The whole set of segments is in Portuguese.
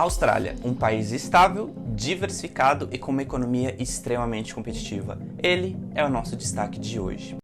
Austrália, um país estável, diversificado e com uma economia extremamente competitiva. Ele é o nosso destaque de hoje.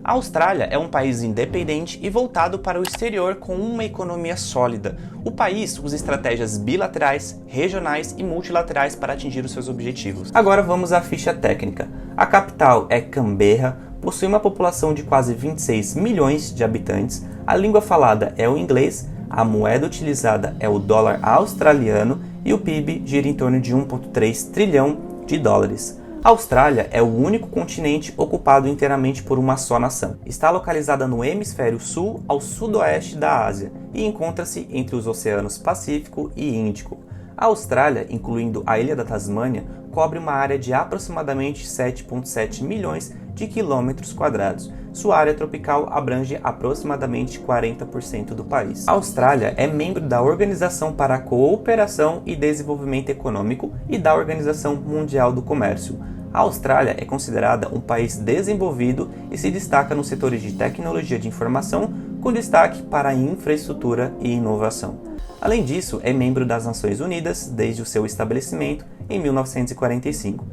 A Austrália é um país independente e voltado para o exterior com uma economia sólida. O país usa estratégias bilaterais, regionais e multilaterais para atingir os seus objetivos. Agora vamos à ficha técnica. A capital é Canberra, possui uma população de quase 26 milhões de habitantes, a língua falada é o inglês, a moeda utilizada é o dólar australiano e o PIB gira em torno de 1,3 trilhão de dólares. A Austrália é o único continente ocupado inteiramente por uma só nação. Está localizada no hemisfério sul ao sudoeste da Ásia e encontra-se entre os oceanos Pacífico e Índico. A Austrália, incluindo a ilha da Tasmânia, cobre uma área de aproximadamente 7,7 milhões de quilômetros quadrados. Sua área tropical abrange aproximadamente 40% do país. A Austrália é membro da Organização para a Cooperação e Desenvolvimento Econômico e da Organização Mundial do Comércio. A Austrália é considerada um país desenvolvido e se destaca nos setores de tecnologia de informação, com destaque para a infraestrutura e inovação. Além disso, é membro das Nações Unidas desde o seu estabelecimento em 1945.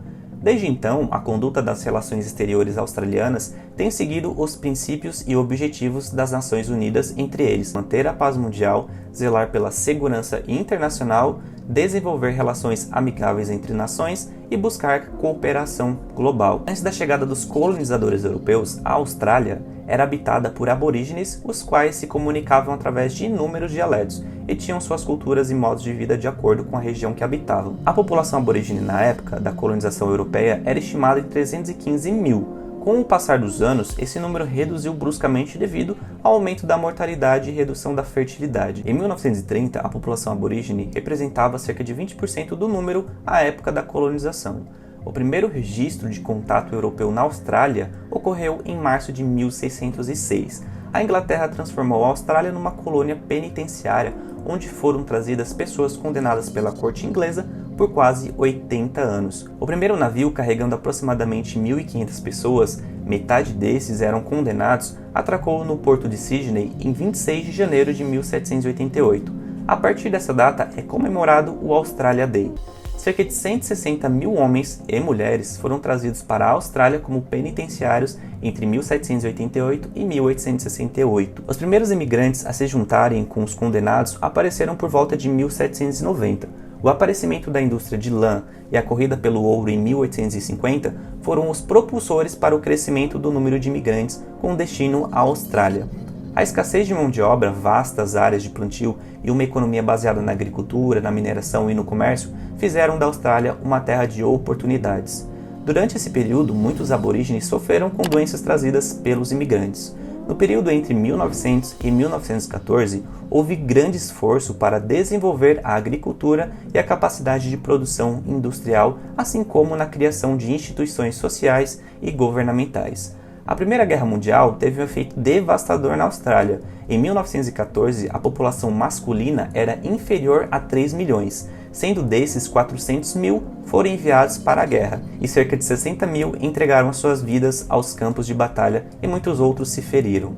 Desde então, a conduta das relações exteriores australianas tem seguido os princípios e objetivos das Nações Unidas, entre eles manter a paz mundial, zelar pela segurança internacional, desenvolver relações amigáveis entre nações e buscar cooperação global. Antes da chegada dos colonizadores europeus, a Austrália era habitada por aborígenes, os quais se comunicavam através de inúmeros dialetos e tinham suas culturas e modos de vida de acordo com a região que habitavam. A população aborígene na época da colonização europeia era estimada em 315 mil. Com o passar dos anos, esse número reduziu bruscamente devido ao aumento da mortalidade e redução da fertilidade. Em 1930, a população aborígene representava cerca de 20% do número à época da colonização. O primeiro registro de contato europeu na Austrália ocorreu em março de 1606. A Inglaterra transformou a Austrália numa colônia penitenciária, onde foram trazidas pessoas condenadas pela corte inglesa por quase 80 anos. O primeiro navio, carregando aproximadamente 1.500 pessoas, metade desses eram condenados, atracou no porto de Sydney em 26 de janeiro de 1788. A partir dessa data é comemorado o Australia Day. Cerca de 160 mil homens e mulheres foram trazidos para a Austrália como penitenciários entre 1788 e 1868. Os primeiros imigrantes a se juntarem com os condenados apareceram por volta de 1790. O aparecimento da indústria de lã e a corrida pelo ouro em 1850 foram os propulsores para o crescimento do número de imigrantes com destino à Austrália. A escassez de mão de obra, vastas áreas de plantio e uma economia baseada na agricultura, na mineração e no comércio fizeram da Austrália uma terra de oportunidades. Durante esse período, muitos aborígenes sofreram com doenças trazidas pelos imigrantes. No período entre 1900 e 1914, houve grande esforço para desenvolver a agricultura e a capacidade de produção industrial, assim como na criação de instituições sociais e governamentais. A Primeira Guerra Mundial teve um efeito devastador na Austrália. Em 1914, a população masculina era inferior a 3 milhões, sendo desses 400 mil foram enviados para a guerra e cerca de 60 mil entregaram suas vidas aos campos de batalha e muitos outros se feriram.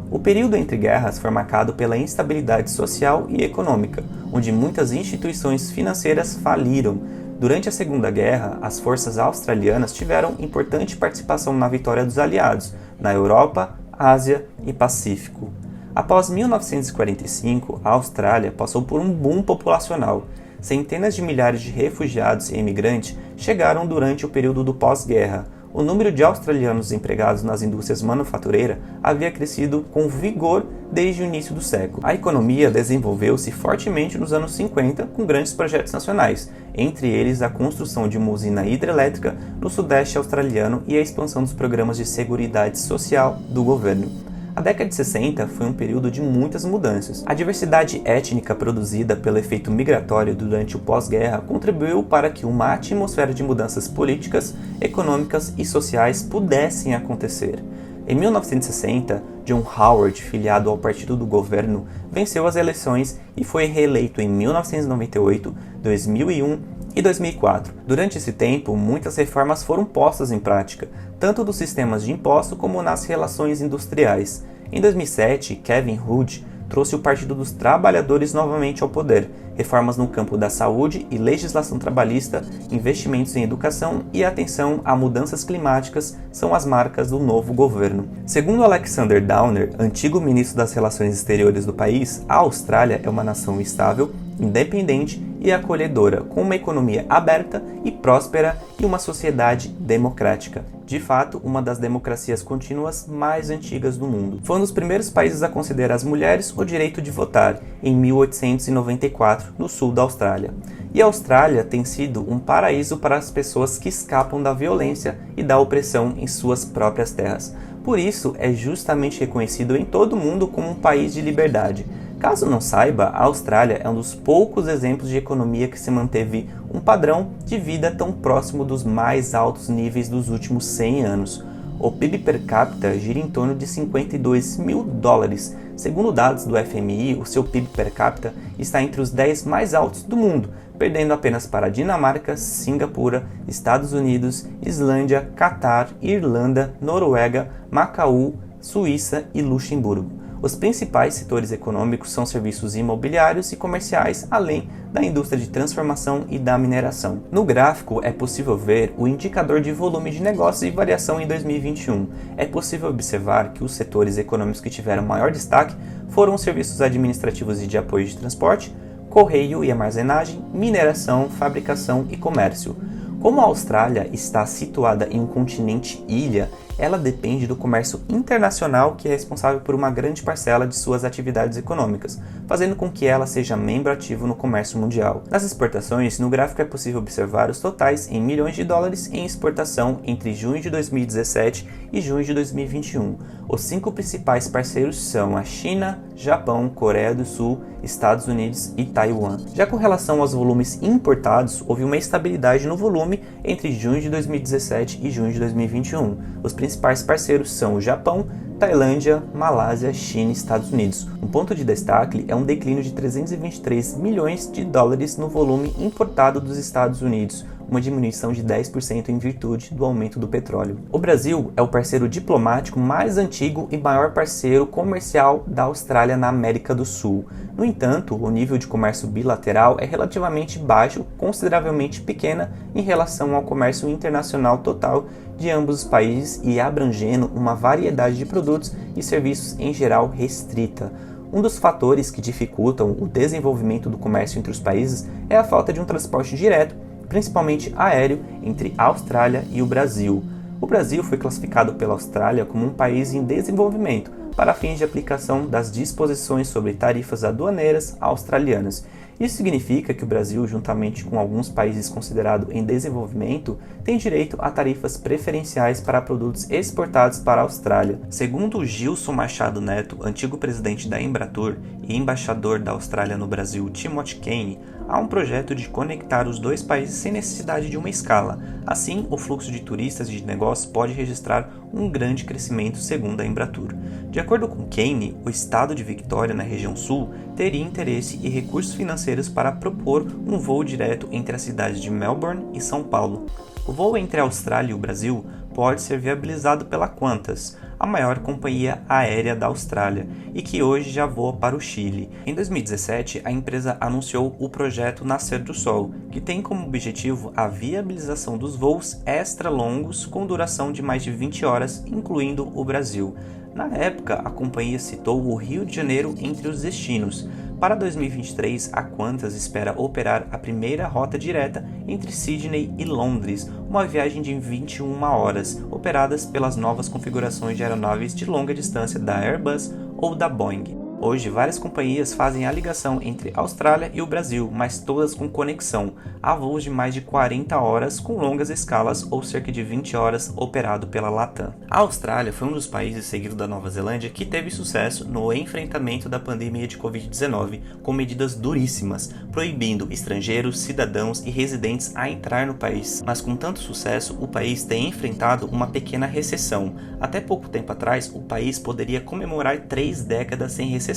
O período entre guerras foi marcado pela instabilidade social e econômica, onde muitas instituições financeiras faliram. Durante a Segunda Guerra, as forças australianas tiveram importante participação na vitória dos aliados, na Europa, Ásia e Pacífico. Após 1945, a Austrália passou por um boom populacional. Centenas de milhares de refugiados e imigrantes chegaram durante o período do pós-guerra. O número de australianos empregados nas indústrias manufatureiras havia crescido com vigor desde o início do século. A economia desenvolveu-se fortemente nos anos 50 com grandes projetos nacionais, entre eles a construção de uma usina hidrelétrica no sudeste australiano e a expansão dos programas de seguridade social do governo. A década de 60 foi um período de muitas mudanças. A diversidade étnica produzida pelo efeito migratório durante o pós-guerra contribuiu para que uma atmosfera de mudanças políticas, econômicas e sociais pudessem acontecer. Em 1960, John Howard, filiado ao partido do governo, venceu as eleições e foi reeleito em 1998, 2001 e 2004. Durante esse tempo, muitas reformas foram postas em prática, tanto dos sistemas de imposto como nas relações industriais. Em 2007, Kevin Rudd trouxe o Partido dos Trabalhadores novamente ao poder. Reformas no campo da saúde e legislação trabalhista, investimentos em educação e atenção a mudanças climáticas são as marcas do novo governo. Segundo Alexander Downer, antigo ministro das Relações Exteriores do país, a Austrália é uma nação estável, independente e acolhedora, com uma economia aberta e próspera e uma sociedade democrática. De fato, uma das democracias contínuas mais antigas do mundo. Foi um dos primeiros países a conceder às mulheres o direito de votar, em 1894, no sul da Austrália. E a Austrália tem sido um paraíso para as pessoas que escapam da violência e da opressão em suas próprias terras. Por isso, é justamente reconhecido em todo o mundo como um país de liberdade. Caso não saiba, a Austrália é um dos poucos exemplos de economia que se manteve um padrão de vida tão próximo dos mais altos níveis dos últimos 100 anos. O PIB per capita gira em torno de 52 mil dólares. Segundo dados do FMI, o seu PIB per capita está entre os 10 mais altos do mundo, perdendo apenas para Dinamarca, Singapura, Estados Unidos, Islândia, Catar, Irlanda, Noruega, Macau, Suíça e Luxemburgo. Os principais setores econômicos são serviços imobiliários e comerciais, além da indústria de transformação e da mineração. No gráfico é possível ver o indicador de volume de negócios e variação em 2021. É possível observar que os setores econômicos que tiveram maior destaque foram os serviços administrativos e de apoio de transporte, correio e armazenagem, mineração, fabricação e comércio. Como a Austrália está situada em um continente ilha, ela depende do comércio internacional, que é responsável por uma grande parcela de suas atividades econômicas, fazendo com que ela seja membro ativo no comércio mundial. Nas exportações, no gráfico é possível observar os totais em milhões de dólares em exportação entre junho de 2017 e junho de 2021. Os 5 principais parceiros são a China, Japão, Coreia do Sul, Estados Unidos e Taiwan. Já com relação aos volumes importados, houve uma estabilidade no volume entre junho de 2017 e junho de 2021. Os principais parceiros são o Japão, Tailândia, Malásia, China e Estados Unidos. Um ponto de destaque é um declínio de 323 milhões de dólares no volume importado dos Estados Unidos, uma diminuição de 10% em virtude do aumento do petróleo. O Brasil é o parceiro diplomático mais antigo e maior parceiro comercial da Austrália na América do Sul. No entanto, o nível de comércio bilateral é relativamente baixo, consideravelmente pequena em relação ao comércio internacional total de ambos os países e abrangendo uma variedade de produtos e serviços em geral restrita. Um dos fatores que dificultam o desenvolvimento do comércio entre os países é a falta de um transporte direto, principalmente aéreo, entre a Austrália e o Brasil. O Brasil foi classificado pela Austrália como um país em desenvolvimento para fins de aplicação das disposições sobre tarifas aduaneiras australianas. Isso significa que o Brasil, juntamente com alguns países considerados em desenvolvimento, tem direito a tarifas preferenciais para produtos exportados para a Austrália. Segundo Gilson Machado Neto, antigo presidente da Embratur e embaixador da Austrália no Brasil, Timothy Kane, há um projeto de conectar os dois países sem necessidade de uma escala. Assim, o fluxo de turistas e de negócios pode registrar um grande crescimento, segundo a Embratur. De acordo com Kane, o estado de Victoria, na região sul, teria interesse e recursos financeiros para propor um voo direto entre as cidades de Melbourne e São Paulo. O voo entre a Austrália e o Brasil pode ser viabilizado pela Qantas, a maior companhia aérea da Austrália, e que hoje já voa para o Chile. Em 2017, a empresa anunciou o projeto Nascer do Sol, que tem como objetivo a viabilização dos voos extra-longos com duração de mais de 20 horas, incluindo o Brasil. Na época, a companhia citou o Rio de Janeiro entre os destinos. Para 2023, a Qantas espera operar a primeira rota direta entre Sydney e Londres, uma viagem de 21 horas, operadas pelas novas configurações de aeronaves de longa distância da Airbus ou da Boeing. Hoje, várias companhias fazem a ligação entre a Austrália e o Brasil, mas todas com conexão. Há voos de mais de 40 horas com longas escalas ou cerca de 20 horas operado pela Latam. A Austrália foi um dos países, seguido da Nova Zelândia, que teve sucesso no enfrentamento da pandemia de Covid-19, com medidas duríssimas, proibindo estrangeiros, cidadãos e residentes a entrar no país. Mas com tanto sucesso, o país tem enfrentado uma pequena recessão. Até pouco tempo atrás, o país poderia comemorar 3 décadas sem recessão.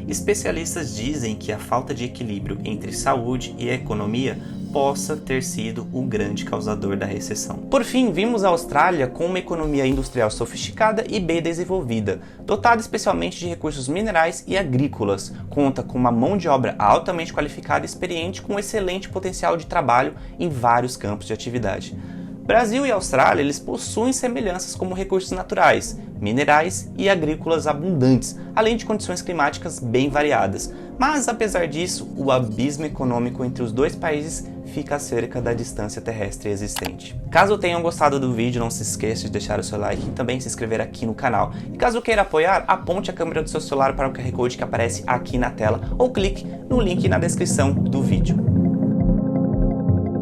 Especialistas dizem que a falta de equilíbrio entre saúde e economia possa ter sido o grande causador da recessão. Por fim, vimos a Austrália com uma economia industrial sofisticada e bem desenvolvida, dotada especialmente de recursos minerais e agrícolas, conta com uma mão de obra altamente qualificada e experiente com excelente potencial de trabalho em vários campos de atividade. Brasil e Austrália, eles possuem semelhanças como recursos naturais, minerais e agrícolas abundantes, além de condições climáticas bem variadas. Mas, apesar disso, o abismo econômico entre os dois países fica acerca da distância terrestre existente. Caso tenham gostado do vídeo, não se esqueça de deixar o seu like e também se inscrever aqui no canal. E caso queira apoiar, aponte a câmera do seu celular para o QR Code que aparece aqui na tela ou clique no link na descrição do vídeo.